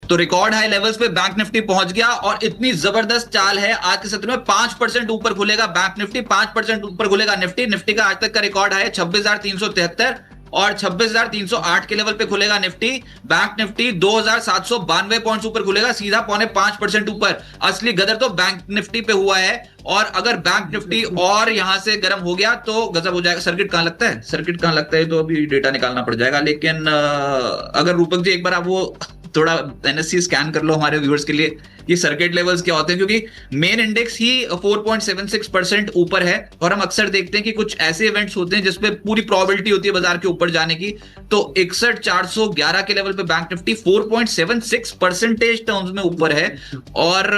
तो record high levels पे bank Nifty पहुंच गया और इतनी जबरदस्त चाल है, आज के सत्र में 5% ऊपर खुलेगा बैंक निफ्टी, 5% ऊपर खुलेगा निफ्टी। निफ्टी का आज तक का रिकॉर्ड है 26,373 और 26,308 के लेवल पे खुलेगा निफ्टी। बैंक निफ्टी 2,792 पॉइंट्स ऊपर खुलेगा, सीधा 0.5% ऊपर। असली गदर तो बैंक निफ्टी पे हुआ है, और अगर बैंक निफ्टी और यहां से गर्म हो गया तो गजब हो जाएगा। सर्किट कहां लगता है, सर्किट कहां लगता है तो अभी डेटा निकालना पड़ जाएगा। लेकिन अगर रूपक जी एक बार आप वो थोड़ा एनएससी स्कैन कर लो हमारे व्यूअर्स के लिए, ये सर्किट लेवल्स क्या होते हैं, क्योंकि मेन इंडेक्स ही 4.76% ऊपर है। और हम अक्सर देखते हैं कि कुछ ऐसे इवेंट्स होते हैं जिसपे पूरी प्रोबेबिलिटी होती है बाजार के ऊपर जाने की। तो 61,411 के लेवल पे बैंक निफ्टी 4.76% टर्म्स में ऊपर है, और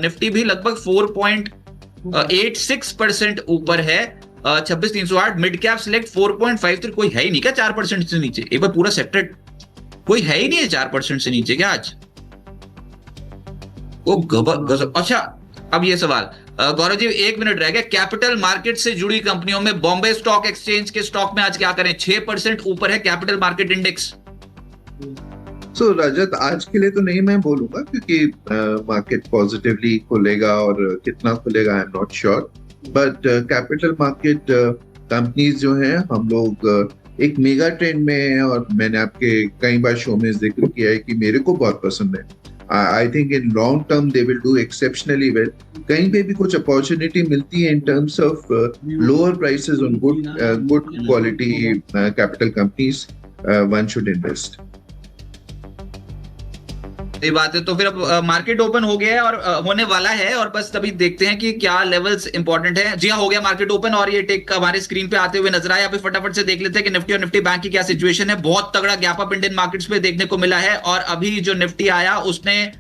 निफ्टी भी लगभग 4.86% ऊपर है। 26,308 मिड कैप सिलेक्ट 4.53, कोई है ही नहीं क्या 4% से नीचे? एक बार पूरा सेक्टर कोई है ही नहीं है 4% से नीचे क्या आज? ओ गजब। अच्छा, अब ये सवाल गौरव जी, 1 मिनट रह गया। कैपिटल मार्केट से जुड़ी कंपनियों में बॉम्बे स्टॉक एक्सचेंज के स्टॉक में आज क्या करें? 6% ऊपर है कैपिटल मार्केट इंडेक्स। सो रजत, आज के लिए तो नहीं मैं बोलूंगा, क्योंकि मार्केट पॉजिटिवली खुलेगा और कितना खुलेगा I am not sure. But capital market companies जो हैं, हम लोग एक मेगा ट्रेंड में है, और मैंने आपके कई बार शो में जिक्र किया है कि मेरे को बहुत पसंद है। I think in long term they will do exceptionally well. कहीं पे भी कुछ अपॉर्चुनिटी मिलती है in terms of lower prices on good quality capital companies, one should invest. ये बात है। तो फिर अब मार्केट ओपन हो गया है और होने वाला है, और बस तभी देखते हैं कि क्या लेवल्स इंपॉर्टेंट है। जी हाँ, हो गया मार्केट ओपन, और ये टेक हमारे स्क्रीन पे आते हुए नजर आया। अभी फटाफट से देख लेते हैं कि निफ्टी और निफ्टी बैंक की क्या सिचुएशन है। बहुत तगड़ा गैप अप इंडियन मार्केट्स पे देखने को मिला है, और अभी जो निफ्टी आया उसने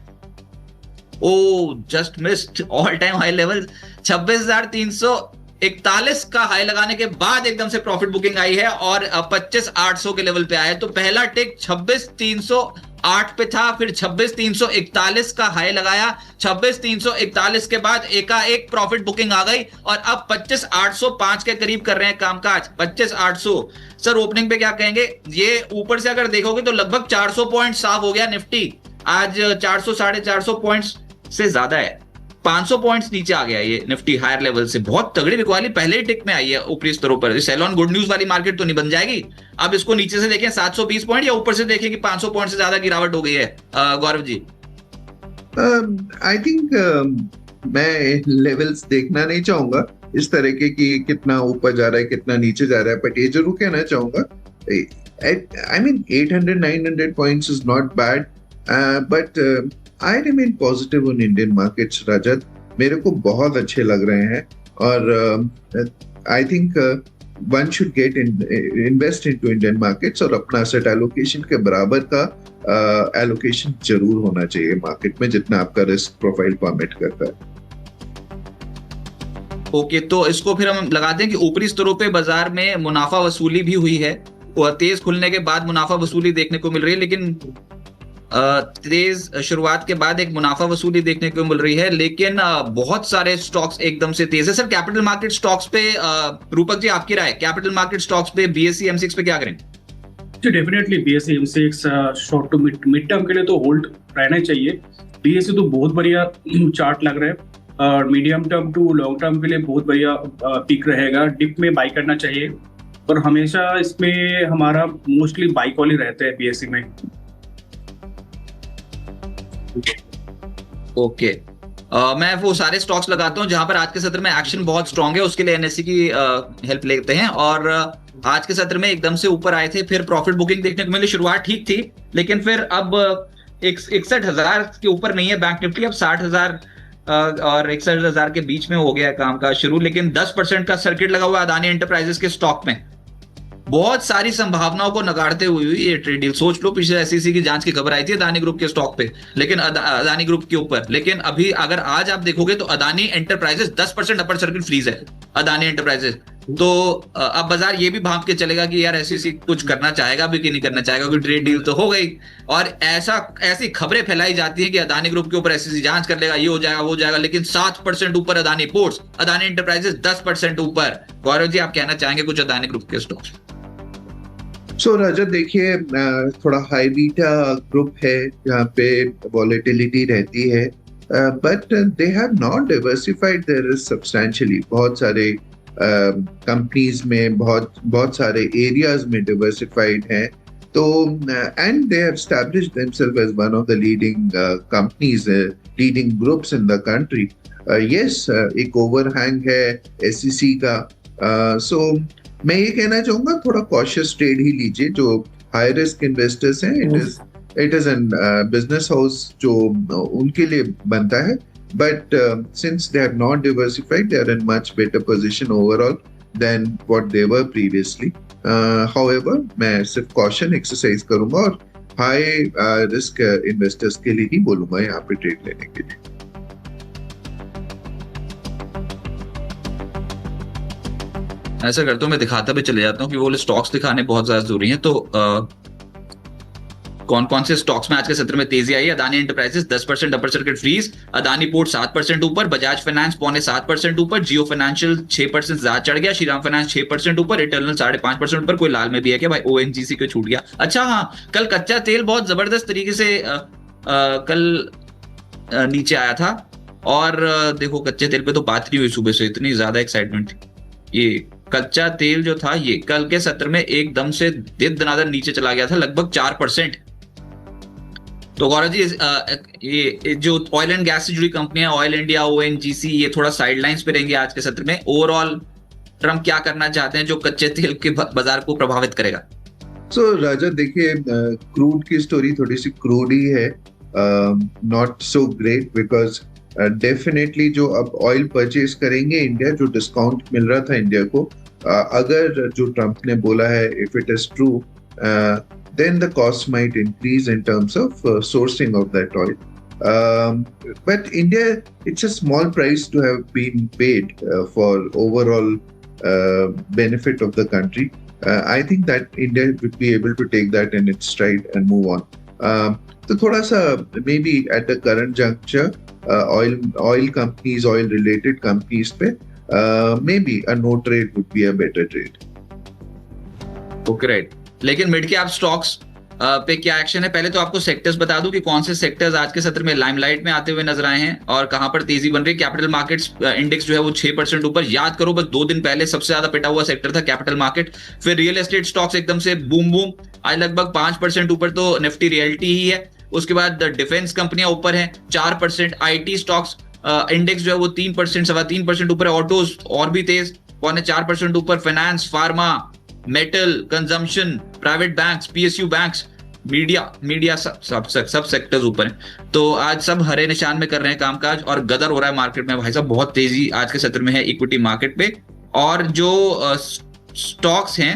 just missed all time high level 26,341 का हाई लगाने के बाद एकदम से प्रॉफिट बुकिंग आई है, और 25,800 के लेवल पे आया है। तो पहला टेक 26,308 पे था, फिर 26,341 का हाई लगाया, 26,341 के बाद एकाएक प्रॉफिट बुकिंग आ गई, और अब 25,805 के करीब कर रहे हैं कामकाज। 25,800 सर, ओपनिंग पे क्या कहेंगे? ये ऊपर से अगर देखोगे तो लगभग 400 पॉइंट साफ हो गया निफ्टी आज। 400 450 पॉइंट्स से ज्यादा है, 500 पॉइंट्स नीचे आ गया ये निफ्टी हायर लेवल से। बहुत तगड़ी बिकवाली पहले ही टिक में आई है ऊपरी स्तरों पर। सेलोन गुड न्यूज वाली मार्केट तो नहीं बन जाएगी। अब इसको नीचे से देखें 720 पॉइंट, या ऊपर से देखें कि 500 पॉइंट से ज्यादा गिरावट हो गई है गौरव जी? आई थिंक मैं लेवल्स देखना नहीं चाहूंगा इस तरह के कि कितना ऊपर जा रहा है कितना नीचे जा रहा है, बट ये जरूर कहना चाहूंगा, I mean 800-900 points is not bad, but I remain positive on Indian markets Rajat. मेरे को बहुत अच्छे लग रहे हैं, और I think one should get invest into Indian markets, और अपना एसेट एलोकेशन के बराबर का एलोकेशन जरूर होना चाहिए मार्केट में, जितना आपका रिस्क प्रोफाइल परमिट करता है। ओके, तो इसको फिर हम लगाते हैं कि ऊपरी स्तरों पे बाजार में मुनाफा वसूली भी हुई है, तेज खुलने के बाद मुनाफा वसूली देखने को मिल रही है। लेकिन तेज शुरुआत के बाद एक मुनाफा वसूली देखने को मिल रही है, लेकिन बहुत सारे स्टॉक्स एकदम से तेज है। सर, कैपिटल मार्केट स्टॉक्स पे रूपक जी आपकी राय, कैपिटल मार्केट स्टॉक्स पे बीएसई M6 पे क्या करें? जी definitely BSE M6 short to mid term के लिए तो होल्ड रहना चाहिए। बीएसई तो बहुत बढ़िया चार्ट लग रहा है, और medium term to long term के लिए बहुत बढ़िया पिक रहेगा। डिप में बाई करना चाहिए, और हमेशा इसमें हमारा मोस्टली बाई कॉल ही रहते हैं बीएसई में। ओके, मैं वो सारे स्टॉक्स लगाता हूं जहां पर आज के सत्र में एक्शन बहुत स्ट्रांग है, उसके लिए एनएससी की हेल्प लेते हैं। और आज के सत्र में एकदम से ऊपर आए थे, फिर प्रॉफिट बुकिंग देखने को मिली। शुरुआत ठीक थी, लेकिन फिर अब 61,000 के ऊपर नहीं है बैंक निफ्टी, अब 60,000 और 61,000 के बीच में हो गया काम का शुरू। लेकिन 10% का सर्किट लगा हुआ अदानी एंटरप्राइजेस के स्टॉक में। बहुत सारी संभावनाओं को नकारते हुए ये ट्रेड डील। सोच लो, पीछे एसईसी की जांच की खबर आई थी अदानी ग्रुप के स्टॉक पे, लेकिन अदानी ग्रुप के ऊपर। लेकिन अभी अगर आज आप देखोगे तो Adani enterprises 10% upper circuit freeze है अदानी एंटरप्राइजेस। तो अब बाजार ये भी भांप के चलेगा कि यार एसईसी कुछ करना चाहेगा भी कि नहीं करना चाहेगा, क्योंकि ट्रेड डील तो हो गई। और ऐसी खबरें फैलाई जाती है कि अदानी ग्रुप के ऊपर एसईसी जांच कर लेगा, ये हो जाएगा वो हो जाएगा, लेकिन 7% ऊपर अदानी पोर्ट्स, अदानी एंटरप्राइजेस 10% ऊपर। गौरव जी, आप कहना चाहेंगे कुछ अदानी ग्रुप के स्टॉक्स? सो रजत देखिए, थोड़ा हाई बीटा ग्रुप है जहाँ पे वॉलेटिलिटी रहती है, but they have not diversified their risk substantially. बहुत सारे कंपनीज में बहुत बहुत सारे एरियाज में डिवर्सिफाइड है। तो and they have established themselves as one of the leading companies, leading groups in the country. Yes, एक ओवरहैंग है एसईसी का। सो मैं ये कहना चाहूंगा थोड़ा कॉशियस ट्रेड ही लीजिए। जो हाई रिस्क इन्वेस्टर्स हैं, it is an business house जो उनके लिए बनता है, but since they have not diversified, they are in much better position overall than what they were previously. However मैं सिर्फ कॉशन एक्सरसाइज करूंगा और हाई रिस्क इन्वेस्टर्स के लिए ही बोलूंगा यहाँ पे ट्रेड लेने के लिए। ऐसा करता हूँ, मैं दिखाता भी चले जाता हूँ कि वो स्टॉक्स दिखाने बहुत ज्यादा जरूरी हैं। तो कौन कौन से स्टॉक्स में आज के सत्र में तेजी आई? Adani enterprises 10% upper circuit freeze, Adani port 7% ऊपर, बजाज फाइनेंस 0.7% ऊपर, जियो फाइनेंशियल 6% ज्यादा चढ़ गया, श्रीराम फाइनेंस 6% ऊपर, इटर्नल 5.5% ऊपर। कोई लाल में भी है क्या भाई? ओएनजीसी को छूट गया। अच्छा हाँ, कल कच्चा तेल बहुत जबरदस्त तरीके से कल नीचे आया था। और देखो कच्चे तेल पे तो बात नहीं हुई सुबह से, इतनी ज्यादा एक्साइटमेंट थी। ये कच्चा तेल जो था ये कल के सत्र में एकदम से दनादन नीचे चला गया था, लगभग 4%। तो गौरव जी, ये जो ऑयल एंड गैस से जुड़ी कंपनियां, ऑयल इंडिया, ओएनजीसी, ये थोड़ा साइडलाइंस पे रहेंगे आज के सत्र में। ओवरऑल ट्रम्प क्या करना चाहते हैं जो कच्चे तेल के बाजार को प्रभावित करेगा? सो राजा देखिए, क्रूड की स्टोरी थोड़ी सी क्रूड ही है, not so great, because definitely जो अब ऑयल परचेज करेंगे इंडिया, जो डिस्काउंट मिल रहा था इंडिया को, अगर जो ट्रम्प ने बोला है if it is true, then the cost might increase in terms of sourcing of that oil. But India, it's a small price to have been paid for overall benefit of the country. I think that India would be able to take that in its stride and move on. So thoda sa maybe at the current juncture, oil companies, oil related companies pe maybe a no trade would be a better trade. Okay, right. लेकिन mid cap stocks पे क्या action है? पहले तो आपको sectors बता दूं कि कौन से सेक्टर्स आज के सत्र में लाइमलाइट में आते हुए नजर आए हैं और कहां पर तेजी बन रही है। कैपिटल मार्केट्स इंडेक्स जो है वो 6% ऊपर। याद करो बस 2 दिन पहले सबसे ज्यादा पिटा हुआ सेक्टर था कैपिटल मार्केट। फिर रियल एस्टेट स्टॉक्स एकदम से बूम बूम, आज लगभग 5% ऊपर, तो निफ्टी रियल्टी ही है। उसके बाद डिफेंस कंपनियां ऊपर हैं 4%। आईटी स्टॉक्स इंडेक्स जो है वो 3%, 3.25% ऊपर है। ऑटोज और भी तेज, 4% ऊपर। Finance, pharma, metal, consumption, private banks, PSU banks, media सब सेक्टर्स ऊपर हैं। तो आज सब हरे निशान में कर रहे हैं कामकाज और गदर हो रहा है मार्केट में भाई साहब। बहुत तेजी आज के सत्र में है इक्विटी मार्केट पे। और जो स्टॉक्स हैं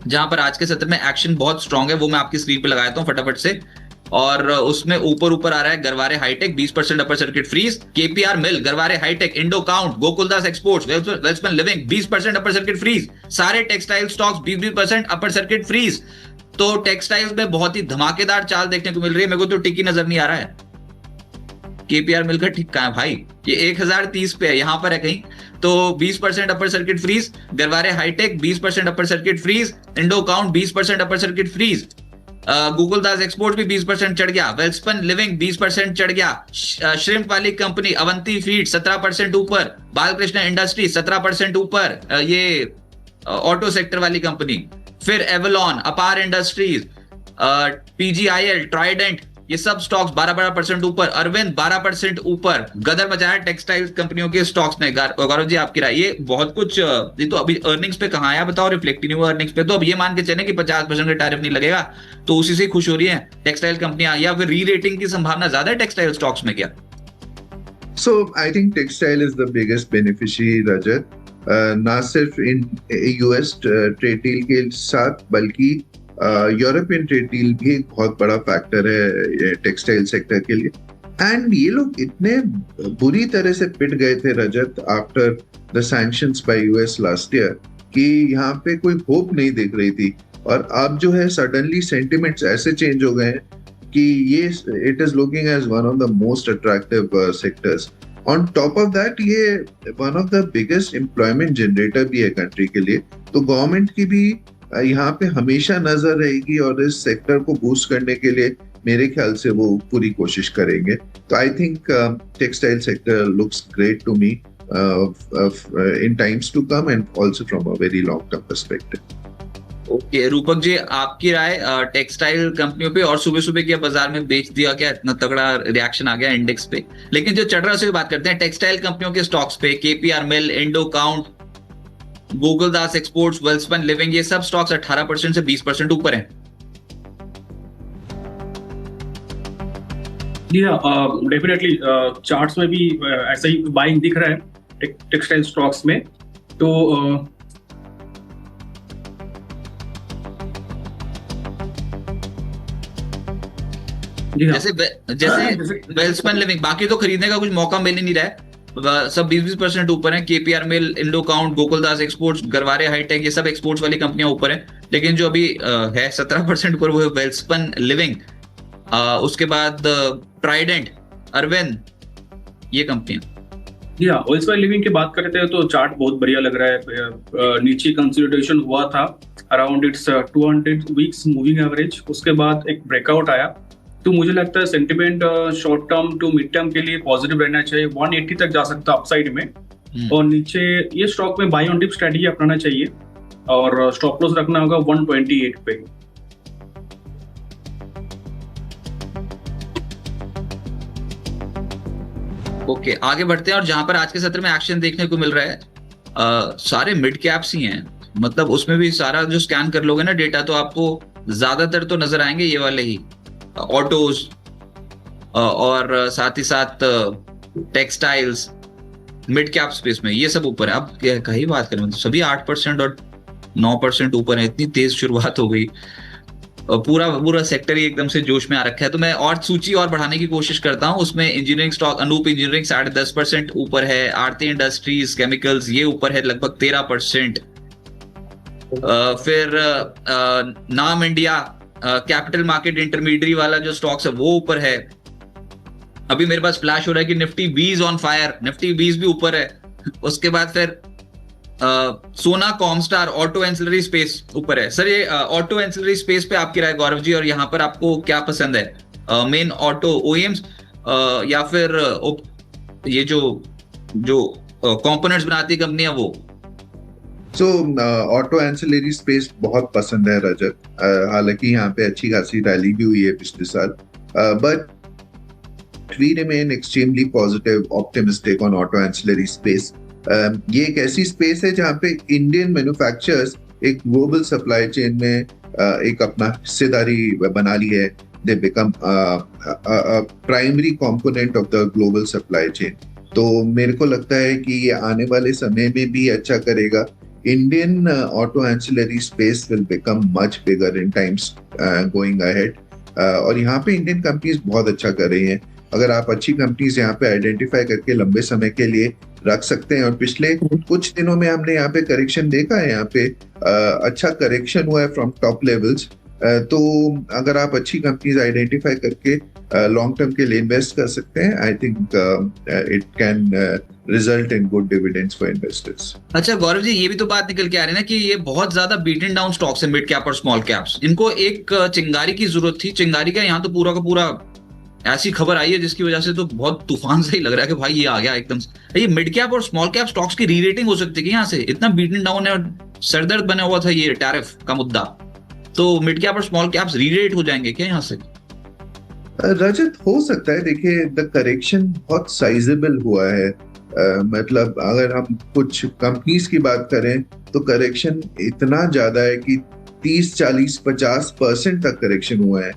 जहां पर आज के सत्र में एक्शन बहुत स्ट्रांग है वो मैं आपकी स्क्रीन पे लगाता हूं फटाफट से। और उसमें ऊपर आ रहा है Garware hi tech 20% upper circuit freeze, KPR mill, Garware hi tech, Indo count, Gokaldas exports, Welspun living 20% upper circuit freeze. सारे textile stocks 20% upper circuit freeze. तो टेक्सटाइल्स में बहुत ही धमाकेदार चाल देखने को मिल रही है। मेरे को तो टिकी नजर नहीं आ रहा है। केपीआर मिल का ठीक कहां है भाई? ये 1030 पे है, यहां पर है कहीं। तो 20% upper circuit freeze, Garware hi tech 20% upper circuit freeze, Indo Count 20% upper circuit freeze, Gokaldas export भी 20% चढ़ गया, वेल्सपन लिविंग 20% चढ़ गया, श्रिम्प वाली कंपनी अवंती फीड 17% ऊपर, बालकृष्ण इंडस्ट्री 17% ऊपर, ये ऑटो सेक्टर वाली कंपनी, फिर एवलॉन, अपार इंडस्ट्रीज, पीजीआईएल, ट्राइडेंट, ये सब स्टॉक्स 12% ऊपर, अरविंद 12% ऊपर। गदर मचाया टेक्सटाइल कंपनियों के स्टॉक्स ने। गौरव जी आपकी राय? ये बहुत कुछ, ये तो अभी अर्निंग्स पे कहां आया बताओ, रिफ्लेक्ट नहीं हुआ अर्निंग्स पे। तो अब ये मान के चले कि 50% का टैरिफ नहीं लगेगा, तो उसी से खुश हो रही है टेक्सटाइल कंपनियां, या फिर री रेटिंग की संभावना ज्यादा है टेक्सटाइल स्टॉक्स में क्या? So I think textile is the biggest beneficiary, Rajat. ना सिर्फ इन यूएस ट्रेड डील के साथ बल्कि यूरोपियन ट्रेड डील भी एक बहुत बड़ा फैक्टर है टेक्सटाइल सेक्टर के लिए। एंड ये लोग इतने बुरी तरह से पिट गए थे Rajat after the sanctions by US last year कि यहाँ पे कोई होप नहीं दिख रही थी। और अब जो है सडनली सेंटिमेंट्स ऐसे चेंज हो गए हैं कि ये it is looking as one of the most attractive sectors. On top of that ये one of the biggest employment generator भी है कंट्री के लिए। तो गवर्नमेंट की भी यहाँ पे हमेशा नजर रहेगी और इस सेक्टर को बूस्ट करने के लिए मेरे ख्याल से वो पूरी कोशिश करेंगे। तो I think textile sector looks great to me in times to come and also from a very long term perspective. Okay Rupak ji, आपकी राय टेक्सटाइल कंपनियों पे, और सुबह सुबह क्या बाजार में बेच दिया क्या, इतना तगड़ा रिएक्शन आ गया इंडेक्स पे। लेकिन जो चढ़ रहा है उसकी बात करते हैं, टेक्सटाइल कंपनियों के स्टॉक्स पे KPR mill, Indo count, Gokaldas exports, Welspun living, ये सब स्टॉक्स 18% से 20% ऊपर हैं। जी हाँ, डेफिनेटली चार्ट्स में भी ऐसा ही बाइंग दिख रहा है टेक्सटाइल स्टॉक्स में। तो जी हाँ, जैसे वेल्सपन लिविंग, बाकी तो खरीदने का कुछ मौका मिल ही नहीं रहा है, सब 20% ऊपर है। KPR mill, Indo count, Gokaldas exports, Garware hi tech, ये सब एक्सपोर्ट्स वाली कंपनियां ऊपर हैं। लेकिन जो अभी है 17% ऊपर वो है वेल्सपन लिविंग, उसके बाद ट्राइडेंट, अरविंद, ये कंपनियां। जी हाँ, वेल्सपन लिविंग की बात करते हैं तो चार्ट बहुत बढ़िया लग रहा है। नीचे कंसोलिडेशन हुआ था around its 200 weeks moving average, उसके बाद एक ब्रेकआउट आया। तो मुझे लगता है sentiment short term to mid term के लिए पॉजिटिव रहना चाहिए। 180 तक जा सकता है अपसाइड में, और नीचे ये स्टॉक में बाय ऑन डिप स्ट्रेटजी अपनाना चाहिए और स्टॉप लॉस रखना होगा 128 पे। ओके आगे बढ़ते हैं, और जहां पर आज के सत्र में एक्शन देखने को मिल रहा है सारे मिड कैप्स ही हैं। मतलब उसमें भी सारा जो स्कैन कर लोगे ना डेटा, तो आपको ज्यादातर तो नजर आएंगे ये वाले ही, ऑटोज और साथ ही साथ टेक्सटाइल्स, मिड कैप स्पेस में ये सब ऊपर है। अब कहीं बात करें, मतलब सभी 8% और 9% ऊपर है। इतनी तेज शुरुआत हो गई, पूरा सेक्टर ही एकदम से जोश में आ रखा है। तो मैं और सूची और बढ़ाने की कोशिश करता हूं। उसमें इंजीनियरिंग स्टॉक, अनूप इंजीनियरिंग 10.5% ऊपर है, आरती इंडस्ट्रीज, केमिकल्स ये ऊपर है लगभग 13%। फिर नाम इंडिया, कैपिटल मार्केट इंटरमीडियरी वाला जो स्टॉक्स है वो ऊपर है। अभी मेरे पास फ्लैश हो रहा है कि निफ्टी 20 ऑन फायर, निफ्टी 20 भी ऊपर है। उसके बाद फिर सोना, कॉमस्टार, ऑटो एंसिलरी स्पेस ऊपर है। सर ये ऑटो एंसिलरी स्पेस पे आपकी राय गौरव जी, और यहाँ पर आपको क्या पसंद है, मेन ऑटो ओईएम्स या फिर ये जो कंपोनेंट्स बनाती कंपनियां वो? सो ऑटो एंसिलरी स्पेस बहुत पसंद है रजत। हालांकि यहाँ पे अच्छी खासी रैली भी हुई है पिछले साल, but we remain extremely positive optimistic on auto ancillary space. ये एक ऐसी स्पेस है जहाँ पे इंडियन मैन्युफैक्चरर्स एक ग्लोबल सप्लाई चेन में एक अपना हिस्सेदारी बना ली है। They become primary component of the global supply chain. तो मेरे को लगता है कि ये आने वाले समय में भी अच्छा करेगा। Indian auto ancillary space will become much bigger in times going ahead. और यहाँ पे इंडियन कंपनीज बहुत अच्छा कर रही हैं। अगर आप अच्छी कंपनीज यहाँ पे आइडेंटिफाई करके लंबे समय के लिए रख सकते हैं, और पिछले कुछ दिनों में हमने यहाँ पे करेक्शन देखा है, यहाँ पे अच्छा करेक्शन हुआ है फ्रॉम टॉप लेवल्स। तो अगर आप अच्छी कंपनीज आइडेंटिफाई करके लॉन्ग टर्म के लिए इन्वेस्ट कर सकते हैं, I think it can result in good dividends for investors. अच्छा गौरव जी, ये भी तो बात निकल के आ रही है ना कि ये बहुत ज्यादा बीटन डाउन स्टॉक्स है, मिड कैप और स्मॉल कैप्स। इनको एक चिंगारी की जरूरत थी। चिंगारी का यहाँ तो पूरा का पूरा ऐसी खबर आई है जिसकी वजह से तो बहुत तूफान से ही लग रहा है कि भाई ये आ गया एकदम से। ये मिड कैप और स्मॉल कैप स्टॉक्स की री रेटिंग हो सकती है यहाँ से? इतना बीटन डाउन है और सरदर्द बना हुआ था ये टैरिफ का मुद्दा, तो मिड कैप और स्मॉल कैप्स री रेट हो जाएंगे क्या यहाँ से? रजत हो सकता है। देखिए, द करेक्शन बहुत साइजेबल हुआ है। मतलब अगर हम कुछ कंपनीज की बात करें तो करेक्शन इतना ज्यादा है कि 30, 40, 50% तक करेक्शन हुआ है।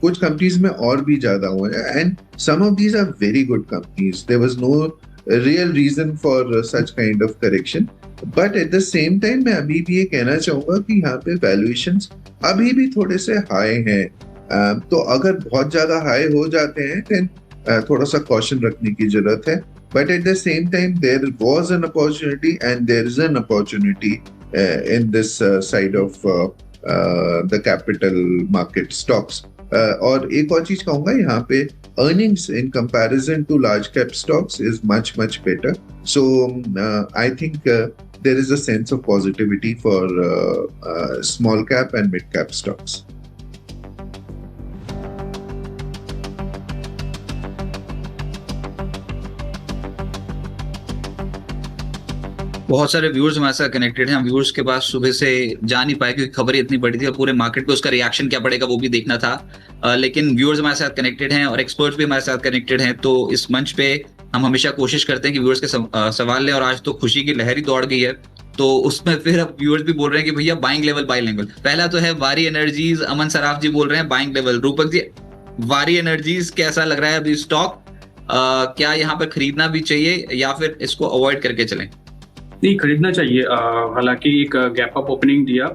कुछ कंपनीज में और भी ज्यादा हुआ है, and some of these are very good companies. There was no real reason for such kind of correction, but at the same time मैं अभी भी ये कहना चाहूंगा कि यहाँ पे वैल्यूएशंस अभी भी थोड़े से हाई हैं। तो अगर बहुत ज्यादा हाई हो जाते हैं देन थोड़ा सा कॉशन रखने की जरूरत है। But at the same time, there was an opportunity and there is an opportunity in this side of the capital market stocks. और एक और चीज कहूंगा यहाँ पे, earnings in comparison to large cap stocks is much better. So I think there is a sense of positivity for small cap and mid cap stocks. बहुत सारे viewers हमारे साथ कनेक्टेड हैं। हम व्यूअर्स के पास सुबह से जा नहीं पाए क्योंकि खबर इतनी बड़ी थी और पूरे मार्केट पे उसका रिएक्शन क्या पड़ेगा वो भी देखना था। लेकिन व्यूअर्स हमारे साथ कनेक्टेड हैं और एक्सपर्ट्स भी हमारे साथ कनेक्टेड हैं, तो इस मंच पे हम हमेशा कोशिश करते हैं कि व्यूअर्स के सवाल लें, और आज तो खुशी की लहर ही दौड़ गई है, तो उसमें फिर अब व्यूअर्स भी बोल रहे हैं कि भैया बाइंग लेवल। पहला तो है वारी एनर्जीज, अमन सराफ जी बोल रहे हैं बाइंग लेवल। रूपक जी, वारी एनर्जीज कैसा लग रहा है अभी स्टॉक? क्या यहाँ पर खरीदना भी चाहिए या फिर इसको अवॉइड करके चलें? नहीं, खरीदना चाहिए। हालांकि एक गैप अप ओपनिंग दिया,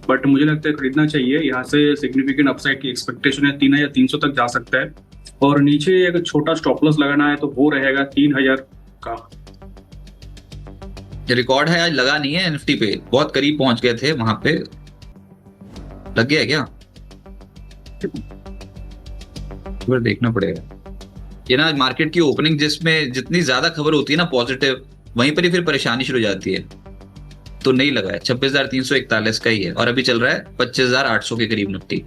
बट मुझे लगता है खरीदना चाहिए। यहाँ से सिग्निफिकेंट अपसाइड की एक्सपेक्टेशन है, 3300 तक जा सकता है, और नीचे अगर छोटा स्टॉप लॉस लगाना है तो वो रहेगा 3000 का। रिकॉर्ड है आज लगा नहीं है निफ्टी पे, बहुत करीब पहुंच गए थे, वहां पे लग गया क्या? फिर देखना पड़ेगा। ये ना मार्केट की ओपनिंग जिसमें जितनी ज्यादा खबर होती है ना पॉजिटिव, वहीं पर ही फिर परेशानी शुरू हो जाती है। तो नहीं लगा है, 26,341 का ही है और अभी चल रहा है 25,800 के करीब निफ्टी।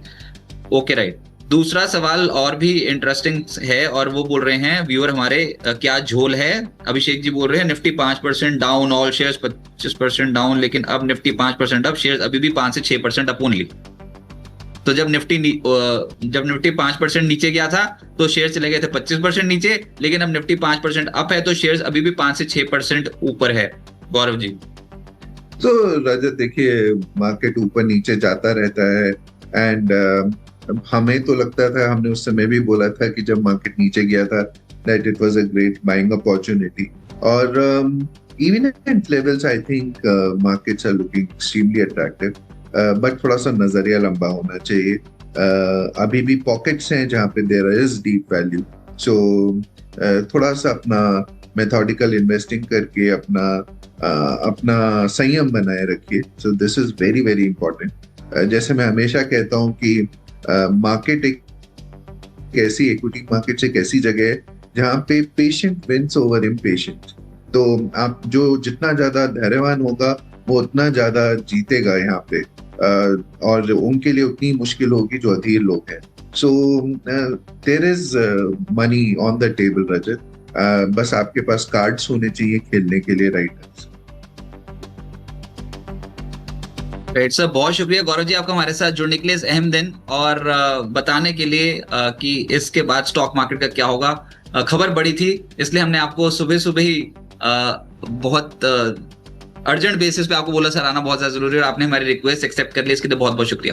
Okay right. दूसरा सवाल और भी इंटरेस्टिंग है और वो बोल रहे हैं व्यूअर हमारे, क्या झोल है? अभिषेक जी बोल रहे हैं Nifty 5% down, all shares 25% down, लेकिन अब निफ्टी 5% अप, शेयर्स अभी भी 5 से 6% अप ओनली। तो जब निफ्टी 5% नीचे गया था तो शेयर चले गए थे 25% नीचे, लेकिन अब निफ्टी 5% अप है तो शेयर्स अभी भी 5 से 6% ऊपर है। गौरव जी। तो रजत देखिए, मार्केट ऊपर नीचे जाता रहता है, एंड हमें तो लगता था, हमने उस समय भी बोला था कि जब मार्केट नीचे गया था that it was a great buying opportunity, और even at levels I think markets are looking extremely attractive, but थोड़ा सा नजरिया लंबा होना चाहिए। अभी भी पॉकेट्स हैं जहाँ पे देयर इज डीप वैल्यू, सो थोड़ा सा अपना मेथोडिकल इन्वेस्टिंग करके अपना संयम बनाए रखिए। So this is very very important. जैसे मैं हमेशा कहता हूँ कि मार्केट एक ऐसी इक्विटी मार्केट एक ऐसी जगह है जहाँ पे पेशेंट विंस ओवर इम्पेशेंट। तो आप जो जितना ज्यादा धैर्यवान होगा वो उतना ज्यादा जीतेगा यहाँ पे, और उनके लिए उतनी मुश्किल होगी जो अधीर लोग हैं। So there is money on the table Rajat, बस आपके पास कार्ड्स होने चाहिए खेलने के लिए, राइट सर। बहुत शुक्रिया गौरव जी आपका हमारे साथ जुड़ने के लिए इस अहम दिन और बताने के लिए कि इसके बाद स्टॉक मार्केट का क्या होगा। खबर बड़ी थी इसलिए हमने आपको सुबह सुबह ही बहुत अर्जेंट बेसिस पे आपको बोला सर आना बहुत ज्यादा जरूरी है, और आपने हमारी रिक्वेस्ट एक्सेप्ट कर ली, इसके लिए बहुत बहुत शुक्रिया।